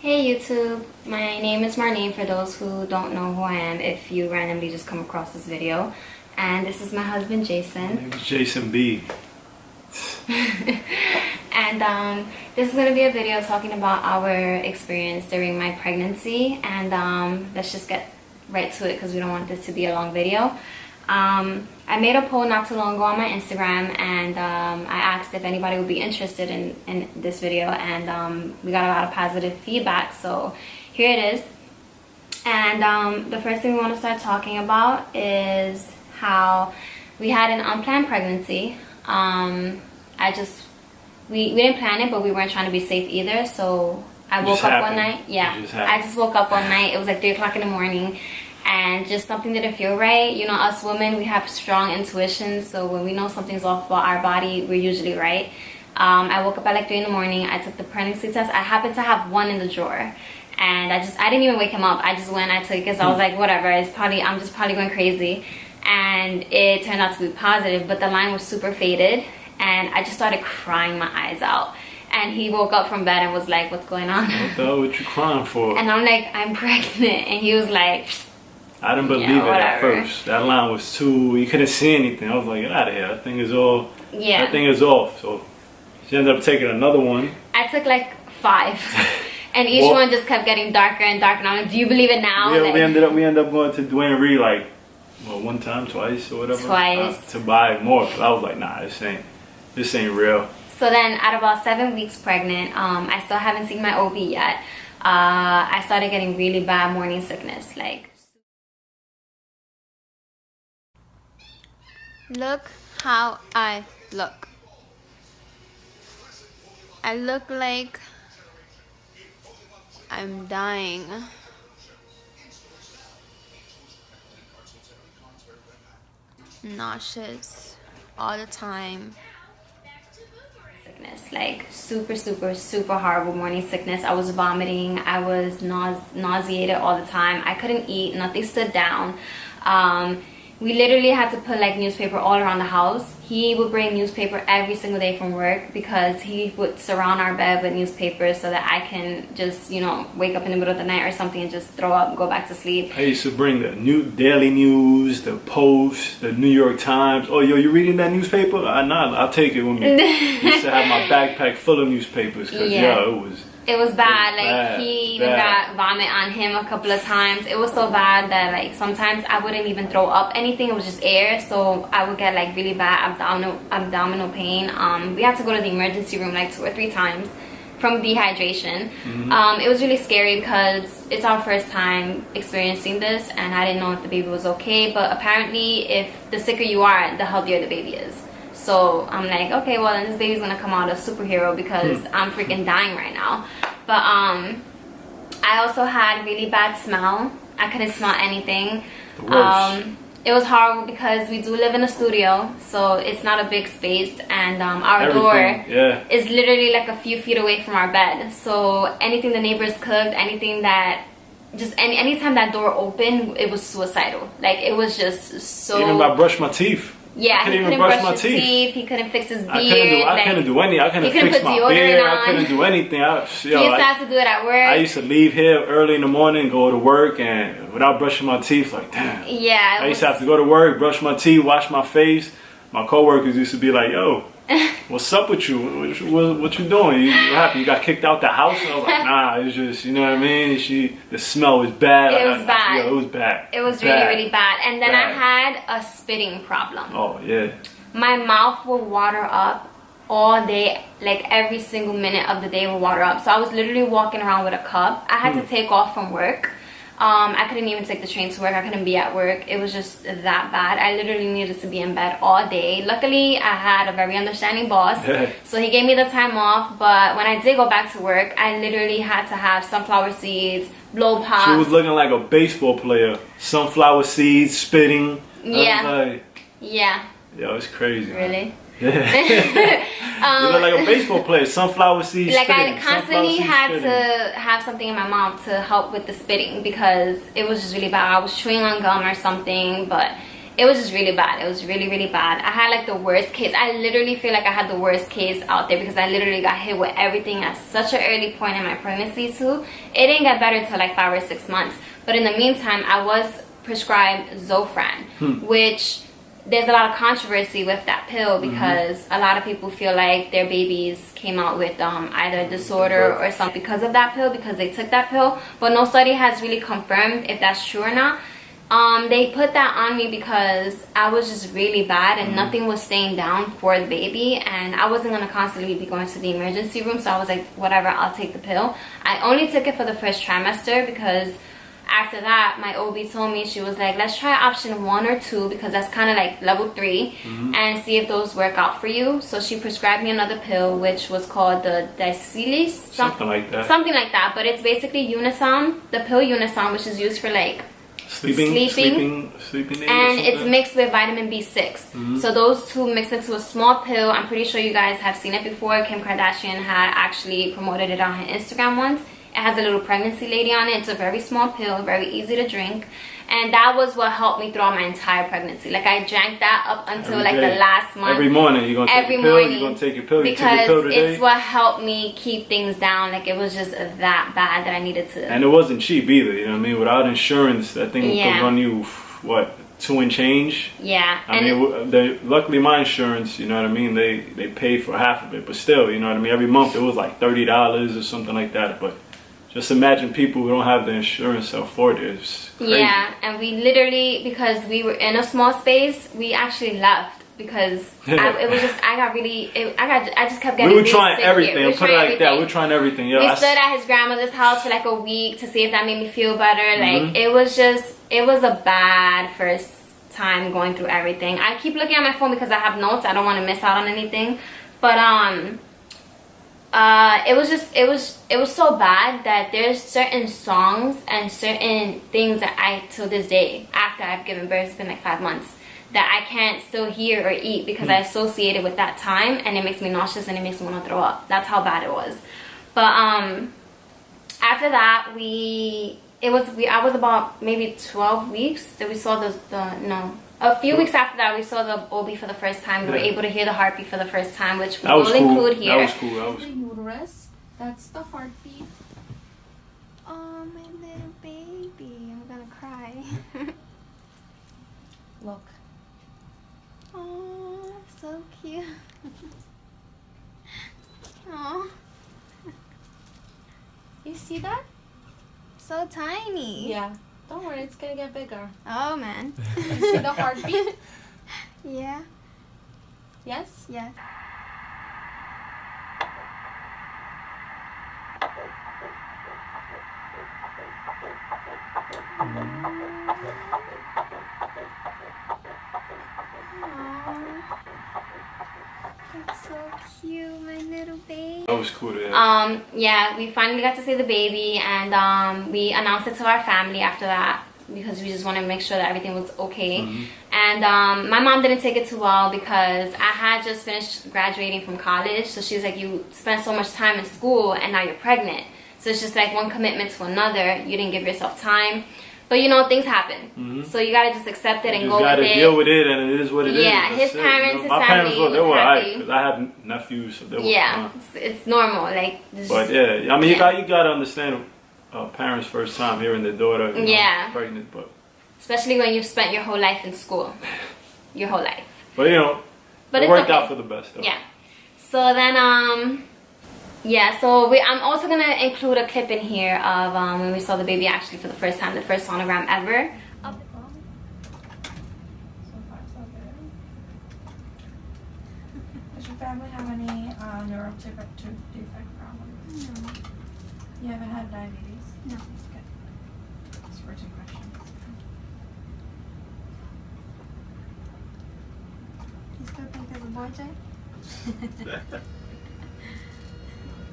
Hey YouTube, my name is Marlene for those who don't know who I am if you randomly just come across this video. And this is my husband Jason. My name is Jason B. And this is going to be a video talking about our experience during my pregnancy. And let's just get right to it because we don't want this to be a long video. I made a poll not too long ago on my Instagram, and I asked if anybody would be interested in this video, and we got a lot of positive feedback, so here it is. And the first thing we want to start talking about is how we had an unplanned pregnancy. We didn't plan it, but we weren't trying to be safe either, so I woke up one night. Yeah, I just woke up one night. It was like 3 o'clock in the morning. And just something didn't feel right. You know, us women, we have strong intuition, so when we know something's off about our body, we're usually right. I woke up at like 3 in the morning. I took the pregnancy test. I happened to have one in the drawer, and I didn't even wake him up. I just went, I took it because I was like, whatever, I'm just probably going crazy. And it turned out to be positive, but the line was super faded, and I just started crying my eyes out. And he woke up from bed and was like, what's going on? What you crying for? And I'm like, I'm pregnant. And he was like, I didn't believe it at first. That line was too, you couldn't see anything. I was like, get out of here. That thing is all, that thing is off. So she ended up taking another one. I took like 5. And each one just kept getting darker and darker. And I'm like, do you believe it now? Yeah, like, we ended up going to Dwayne Reed like, well, one time, twice or whatever. Twice. To buy more. But I was like, nah, this ain't real. So then at about 7 weeks pregnant, I still haven't seen my OB yet. I started getting really bad morning sickness. Like, look how I look. I look like I'm dying. Nauseous all the time. Sickness, like super horrible morning sickness. I was vomiting. I was nauseated all the time. I couldn't eat. Nothing stood down. We literally had to put like newspaper all around the house. He would bring newspaper every single day from work because he would surround our bed with newspapers so that I can just, you know, wake up in the middle of the night or something and just throw up and go back to sleep. I used to bring the Daily News, the Post, the New York Times. Oh, yo, you reading that newspaper? Nah, I'll take it with me. I used to have my backpack full of newspapers because, It was bad. Like, he even got vomit on him a couple of times. It was so bad that like sometimes I wouldn't even throw up anything. It was just air. So I would get like really bad abdominal pain. We had to go to the emergency room like 2 or 3 times from dehydration. It was really scary because it's our first time experiencing this, and I didn't know if the baby was okay. But apparently, if the sicker you are, the healthier the baby is. So I'm like, okay, well then this baby's gonna come out a superhero because I'm freaking dying right now. But I also had really bad smell. I couldn't smell anything. The worst. It was horrible because we do live in a studio, so it's not a big space, and our door is literally like a few feet away from our bed. So anything the neighbors cooked, anything that anytime that door opened, it was suicidal. Like, it was just so. Even if I brushed my teeth. Yeah, he couldn't brush my teeth. He couldn't fix his beard. I couldn't do anything. I couldn't fix my beard. I couldn't do anything. He used to have to do it at work. I used to leave here early in the morning, go to work, and without brushing my teeth, like, damn. Yeah. I used to have to go to work, brush my teeth, wash my face. My coworkers used to be like, yo, what's up with you? What you doing? What happened? You got kicked out the house? And I was like, nah, it's just, you know what I mean? The smell was bad. It was bad. Yeah, it was bad. It was really bad. And then I had a spitting problem. Oh, yeah. My mouth would water up all day, like every single minute of the day would water up. So I was literally walking around with a cup. I had to take off from work. I couldn't even take the train to work. I couldn't be at work. It was just that bad. I literally needed to be in bed all day. Luckily, I had a very understanding boss, so he gave me the time off. But when I did go back to work, I literally had to have sunflower seeds, blow pops. She was looking like a baseball player. Sunflower seeds, spitting. Yeah. Yo, it's crazy. Really? Yeah. You look like a baseball player. Sunflower seeds. Like, spitting. I constantly had to have something in my mouth to help with the spitting because it was just really bad. I was chewing on gum or something, but it was just really bad. It was really, really bad. I had like the worst case. I literally feel like I had the worst case out there because I literally got hit with everything at such an early point in my pregnancy too. It didn't get better till like 5 or 6 months. But in the meantime, I was prescribed Zofran, which there's a lot of controversy with that pill because a lot of people feel like their babies came out with either a disorder or something because of that pill, because they took that pill. But no study has really confirmed if that's true or not. They put that on me because I was just really bad and nothing was staying down for the baby, and I wasn't going to constantly be going to the emergency room. So I was like, whatever, I'll take the pill. I only took it for the first trimester because after that, my OB told me, she was like, let's try option 1 or 2 because that's kind of like level 3 and see if those work out for you. So she prescribed me another pill, which was called the Diclegis, something like that. Something like that, but it's basically Unisom, the pill Unisom, which is used for like sleeping and it's mixed with vitamin B6. So those two mixed into a small pill. I'm pretty sure you guys have seen it before. Kim Kardashian had actually promoted it on her Instagram once. It has a little pregnancy lady on it. It's a very small pill, very easy to drink. And that was what helped me throughout my entire pregnancy. Like, I drank that up until like the last month. Every morning you're going to take your pill? You're going to take your pill? You take your pill today? It's what helped me keep things down. Like, it was just that bad that I needed to. And it wasn't cheap either, you know what I mean? Without insurance, that thing could run you, what, 2 and change? Yeah. I mean, luckily my insurance, you know what I mean, they paid for half of it. But still, you know what I mean, every month it was like $30 or something like that. But just imagine people who don't have the insurance to afford it. It's crazy. Yeah, and we literally, because we were in a small space, we actually left because it was just, I just kept getting We were really trying sick everything. Here. Put it like that. We were trying everything. Yeah, we stood at his grandmother's house for like a week to see if that made me feel better. Like, it was a bad first time going through everything. I keep looking at my phone because I have notes. I don't want to miss out on anything. But it was so bad that there's certain songs and certain things that I, till this day, after I've given birth, it's been like 5 months, that I can't still hear or eat because I associate it with that time, and it makes me nauseous and it makes me want to throw up. That's how bad it was. But after that, I was about maybe 12 weeks that we saw a few weeks after that, we saw the OB for the first time. We were able to hear the heartbeat for the first time, which we will include here. That was cool. That was the uterus. That's the heartbeat. Oh, my little baby. I'm gonna cry. Look. Oh, so cute. Oh. You see that? So tiny. Yeah. Don't worry, it's gonna get bigger. Oh, man. You see the heartbeat? Yeah. Yes? Yes. That's so cute, my little baby. That was cool. Yeah, we finally got to see the baby, and we announced it to our family after that because we just wanted to make sure that everything was okay. And my mom didn't take it too well because I had just finished graduating from college, so she was like, you spent so much time in school and now you're pregnant, so it's just like one commitment to another. You didn't give yourself time. But you know, things happen. So you gotta just accept it and go with it. You gotta deal with it, and it is what it is. Yeah, his parents, his family, my parents were, they were happy. alright, because I have nephews, so they were yeah, it's normal. Like, but yeah, I mean, you gotta understand parents' first time hearing their daughter pregnant, but especially when you've spent your whole life in school, your whole life. But you know, it worked out for the best, though. Yeah. So then, yeah, so I'm also going to include a clip in here of when we saw the baby actually for the first time, the first sonogram ever. So far, so good. Does your family have any neurotypical defect problems? No. You haven't had diabetes? No. Good. Switching questions. You still think there's a boy child?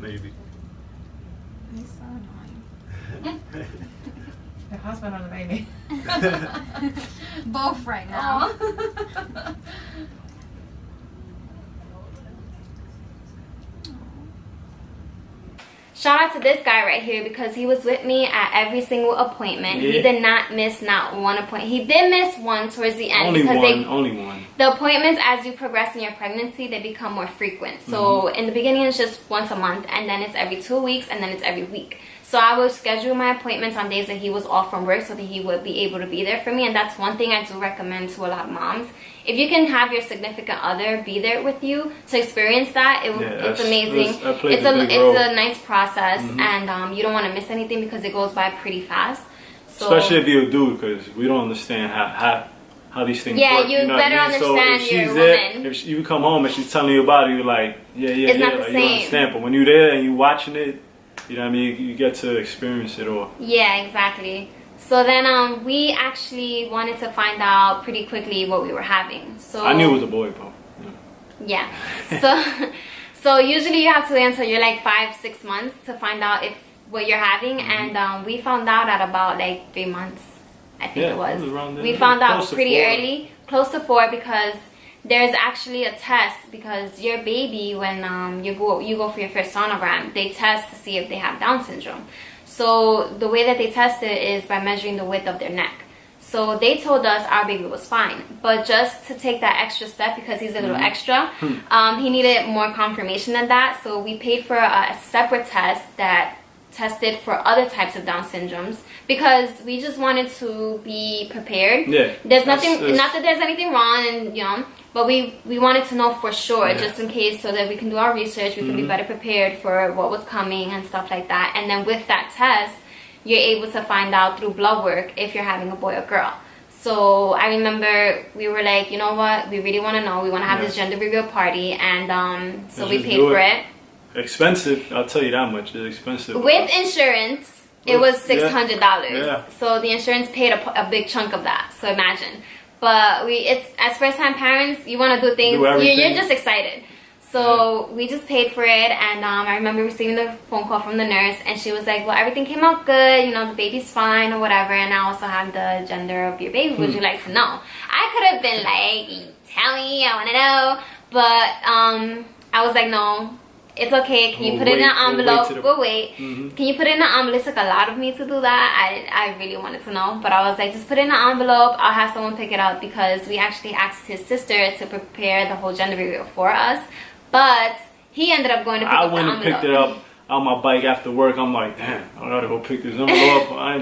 Maybe. He's so annoying. The husband or the baby? Both right now. shout out to this guy right here because he was with me at every single appointment. He did not miss not one appointment. He did miss one towards the end. Only one. The appointments, as you progress in your pregnancy, they become more frequent. So in the beginning, it's just once a month, and then it's every 2 weeks, and then it's every week. So I would schedule my appointments on days that he was off from work so that he would be able to be there for me. And that's one thing I do recommend to a lot of moms. If you can have your significant other be there with you to experience that, it's amazing. It's a nice process, and you don't want to miss anything because it goes by pretty fast. So, especially if you're a dude, because we don't understand how these things work. Yeah, you better understand your woman. If you come home and she's telling you about it, you're like, it's not the like, same. You understand. But when you're there and you're watching it, you know what I mean, you get to experience it all. Yeah, exactly. So then we actually wanted to find out pretty quickly what we were having. So I knew it was a boy, bro. Yeah. So usually you have to wait until you're like 5-6 months to find out what you're having, and we found out at about like 3 months. I think it was. We found out pretty early, close to 4, because there's actually a test, because your baby, when you go for your first sonogram, they test to see if they have Down syndrome. So the way that they test it is by measuring the width of their neck. So they told us our baby was fine, but just to take that extra step, because he's a little extra, he needed more confirmation than that. So we paid for a separate test that tested for other types of Down syndromes, because we just wanted to be prepared. Yeah, there's nothing, not that there's anything wrong, and you know, but we wanted to know for sure, just in case, so that we can do our research, we can be better prepared for what was coming and stuff like that. And then with that test, you're able to find out through blood work if you're having a boy or girl. So I remember we were like, you know what, we really want to know, we want to have this gender reveal party, and so we paid for it. Expensive, I'll tell you that much. It's expensive. With insurance, it was $600. Yeah. So the insurance paid a big chunk of that. So imagine. But it's as first-time parents, you want to do things. You're just excited. So we just paid for it, and I remember receiving the phone call from the nurse, and she was like, "Well, everything came out good. You know, the baby's fine or whatever, and I also have the gender of your baby. Would you like to know?" I could have been like, "Tell me, I want to know," but I was like, "No. It's okay. Can you put it in an envelope?" We'll wait. Can you put it in an envelope? It took a lot of me to do that. I really wanted to know. But I was like, just put it in an envelope. I'll have someone pick it up, because we actually asked his sister to prepare the whole gender reveal for us. But he ended up going to pick up the envelope. I went and picked it up on my bike after work. I'm like, damn, I gotta go pick this envelope. I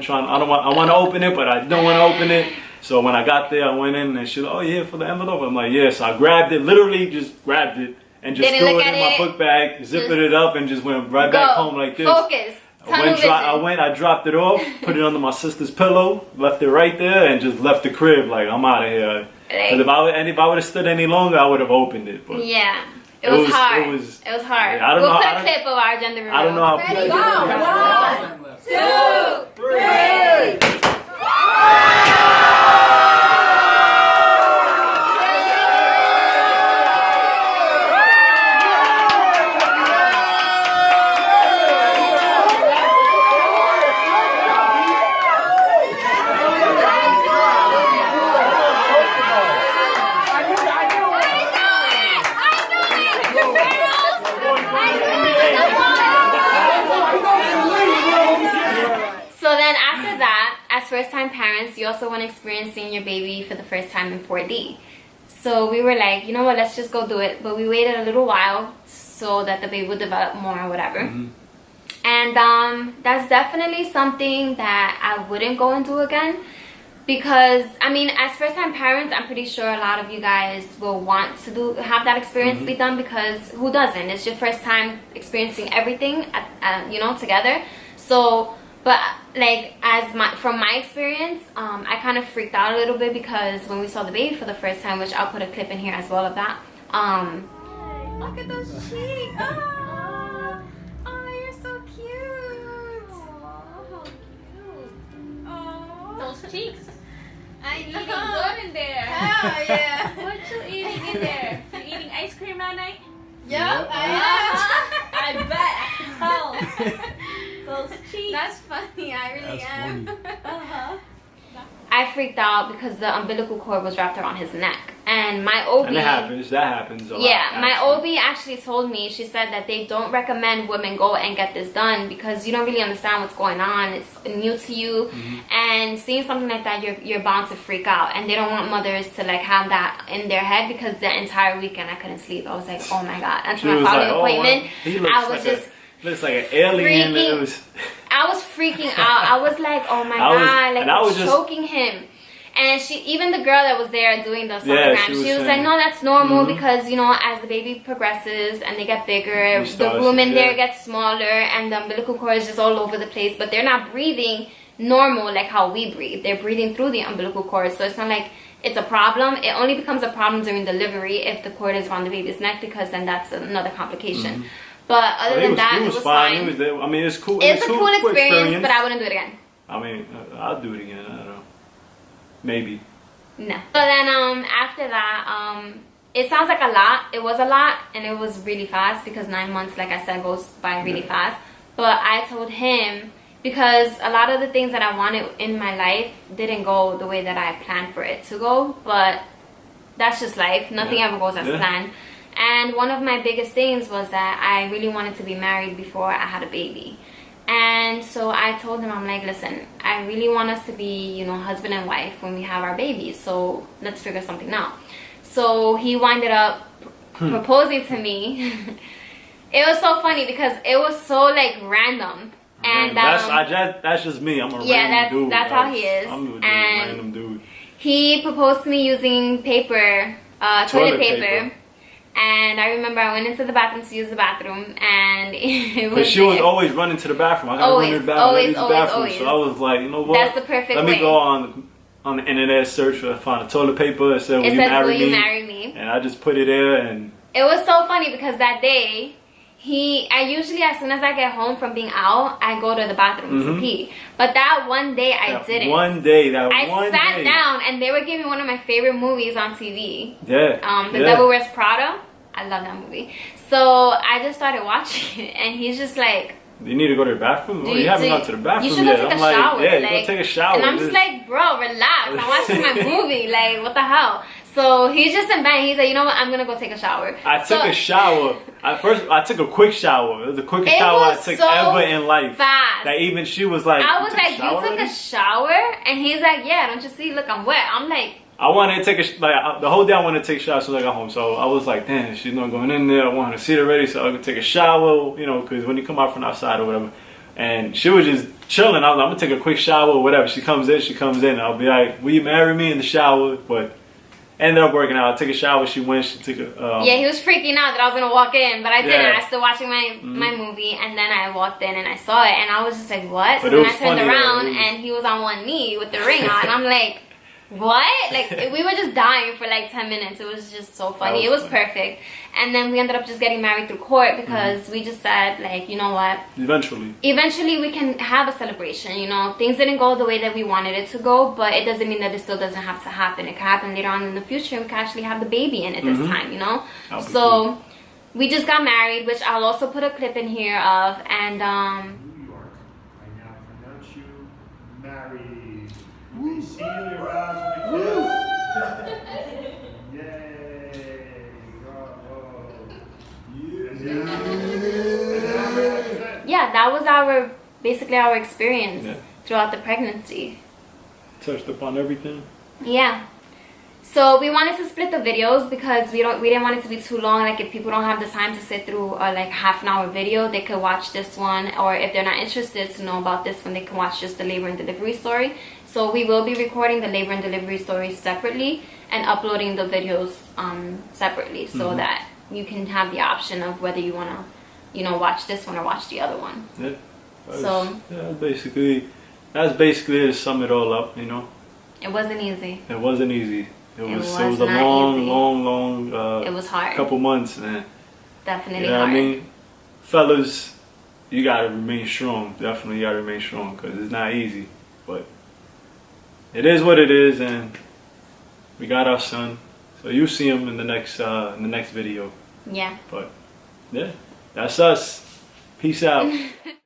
want to open it, but I don't want to open it. So when I got there, I went in, and she was, "Oh yeah, for the envelope." I'm like, "Yeah." So I grabbed it, literally just grabbed it. And just threw it in my book bag, zipped it up, and just went right back home like this. Focus. I dropped it off, put it under my sister's pillow, left it right there, and just left the crib like, I'm out of here. Because if I would have stood any longer, I would have opened it. But yeah. It was hard. It was hard. Yeah, we'll put a clip of our gender reveal. I don't know how. Ready, go. 1, 2, 3. First-time parents, you also want to experience seeing your baby for the first time in 4D. So we were like, you know what, let's just go do it. But we waited a little while so that the baby would develop more or whatever. And that's definitely something that I wouldn't go and do again, because I mean, as first-time parents, I'm pretty sure a lot of you guys will want to have that experience be done, because who doesn't? It's your first time experiencing everything you know, together. So but like, from my experience, I kind of freaked out a little bit, because when we saw the baby for the first time, which I'll put a clip in here as well of that. Look at those cheeks. Oh, you're so cute. Oh, cute. Oh, those cheeks. I eating good in there. Oh yeah. What you eating in there? You eating ice cream at night? Yep, I I bet. I can tell. Those cheeks. That's funny. I really am. I freaked out because the umbilical cord was wrapped around his neck. And my OB... And that happens a lot. Yeah, my OB actually told me, she said that they don't recommend women go and get this done because you don't really understand what's going on. It's new to you. And seeing something like that, you're bound to freak out. And they don't want mothers to like have that in their head because the entire weekend I couldn't sleep. I was like, oh my God. Until my following appointment, I was just... Looks like an alien. I was freaking out. I was like, oh my God, like I was choking him. And even the girl that was there doing the sonogram, she was like, no, that's normal because, you know, as the baby progresses and they get bigger, the room in there gets smaller and the umbilical cord is just all over the place, but they're not breathing normal like how we breathe. They're breathing through the umbilical cord, so it's not like it's a problem. It only becomes a problem during delivery if the cord is around the baby's neck because then that's another complication. But other than that, it was fine. I mean, it's cool. It's a cool experience, but I wouldn't do it again. I mean, I'll do it again. I don't know. Maybe. No. So then after that, it sounds like a lot. It was a lot, and it was really fast because 9 months, like I said, goes by really fast. But I told him because a lot of the things that I wanted in my life didn't go the way that I planned for it to go. But that's just life. Nothing ever goes as planned. And one of my biggest things was that I really wanted to be married before I had a baby. And so I told him, I'm like, listen, I really want us to be, you know, husband and wife when we have our babies. So let's figure something out. So he winded up proposing to me. It was so funny because it was so like random. And that's just me. I'm a random dude. That's how he is. I'm a random dude. He proposed to me using paper, toilet paper. And I remember I went into the bathroom to use the bathroom, and it was. But she was always running to the bathroom. I gotta run to the bathroom. Always. So I was like, you know what? That's the perfect Let me go on the internet, search for find a toilet paper. It said, "Will you marry me?" And I just put it there, and it was so funny because that day, I usually as soon as I get home from being out, I go to the bathroom to pee. But that one day I didn't. I sat down, and they were giving one of my favorite movies on TV. The Devil Wears Prada. I love that movie. So I just started watching it, and he's just like, you need to go to the bathroom? You haven't gone to the bathroom yet. You should go take a shower. Yeah, go take a shower. And I'm just like, bro, relax. I'm watching my movie. Like, what the hell? So he's just in bed. He's like, you know what? I'm going to go take a shower. I took a shower. I took a quick shower. It was the quickest shower I took ever in life. Fast. That even she was like, I was like, you took a shower? And he's like, yeah, don't you see? Look, I'm wet. I'm like, I wanted to take the whole day I wanted to take a shower as soon as I got home. So I was like, damn, she's not going in there. I want her to see it already so I could take a shower, you know, because when you come out from outside or whatever. And she was just chilling. I was like, I'm going to take a quick shower or whatever. She comes in. I'll be like, will you marry me in the shower? But ended up working out. I took a shower. She went. She took a... yeah, he was freaking out that I was going to walk in. But I didn't. I was still watching my movie. And then I walked in and I saw it. And I was just like, what? So then I turned around and he was on one knee with the ring on. And I'm like... what? Like, we were just dying for like 10 minutes. It was just so funny. It was perfect. And then we ended up just getting married through court because we just said, like, you know what? Eventually we can have a celebration, you know. Things didn't go the way that we wanted it to go, but it doesn't mean that it still doesn't have to happen. It can happen later on in the future and we can actually have the baby in it this time, you know. So we just got married, which I'll also put a clip in here of. And New York, I now pronounce you married. We seal your vows with a kiss. Yay! Bravo! Yeah, that was basically our experience throughout the pregnancy. Touched upon everything. Yeah. So we wanted to split the videos because we didn't want it to be too long. Like if people don't have the time to sit through a like half-an-hour video, they could watch this one, or if they're not interested to know about this one, they can watch just the labor and delivery story. So we will be recording the labor and delivery stories separately and uploading the videos separately so that you can have the option of whether you want to, you know, watch this one or watch the other one. Yeah. That's basically to sum it all up, you know. It wasn't easy. It wasn't easy. It was a long it was hard. Couple months, man. Definitely you know hard. What I mean? Fellas, you gotta remain strong. Definitely gotta remain strong because it's not easy. But it is what it is, and we got our son. So you see him in the next video. Yeah. But yeah, that's us. Peace out.